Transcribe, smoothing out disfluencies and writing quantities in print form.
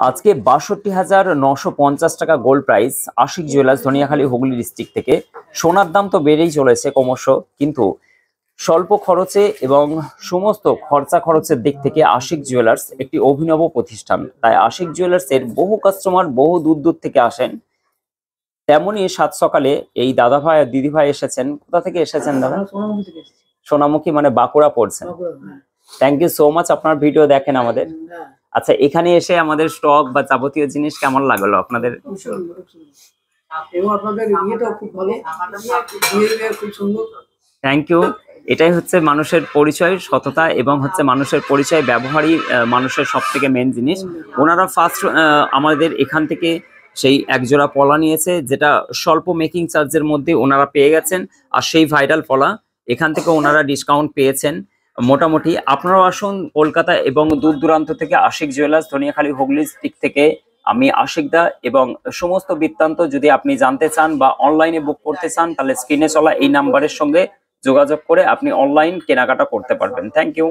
আজকে ৬২,৯৫০ টাকা gold price. Ashik jewellers, Dhaniakhali, Hooghly district থেকে। সোনার দাম তো বেড়েই চলেছে ক্রমশ, কিন্তু স্বল্প খরচে এবং সমস্ত খরচা খরচের দিক থেকে আশিক জুয়েলার্স একটি অভিনব প্রতিষ্ঠান। তাই আশিক জুয়েলার্স এর বহু কাস্টমার বহু দূর দূর থেকে আসেন। তেমনই সাত সকালে এই দাদা ভাই আর দিদি ভাই এসেছেন। কোথা থেকে এসেছেন দাদা? সোনামুখী, মানে বাঁকুড়া পড়ছেন। থ্যাংক ইউ সো মাচ, আপনার ভিডিও দেখেন আমাদের। আচ্ছা, এখানে এসে আমাদের স্টক বা যাবতীয় জিনিস কেমন লাগলো আপনাদের? Thank you. এটাই হচ্ছে মানুষের পরিচয়, সততা এবং হচ্ছে মানুষের পরিচয়, ব্যবহারই মানুষের সব থেকে মেন জিনিস। ওনারা ফার্স্ট আমাদের এখান থেকে সেই একজোড়া পলা নিয়েছে, যেটা স্বল্প মেকিং চার্জের মধ্যে ওনারা পেয়ে গেছেন। আর সেই ভাইরাল পলা এখান থেকে ওনারা ডিসকাউন্ট পেয়েছেন মোটামুটি। আপনারাও আসুন কলকাতা এবং দূর দূরান্ত থেকে। আশিক জুয়েলার্স, ধনিয়াখালী, হুগলি ডিস্ট্রিক্ট থেকে আমি আশিক দা। এবং সমস্ত বৃত্তান্ত যদি আপনি জানতে চান বা অনলাইনে বুক করতে চান, তাহলে স্ক্রিনে চলা এই নাম্বারের সঙ্গে যোগাযোগ করে আপনি অনলাইন কেনাকাটা করতে পারবেন। Thank you.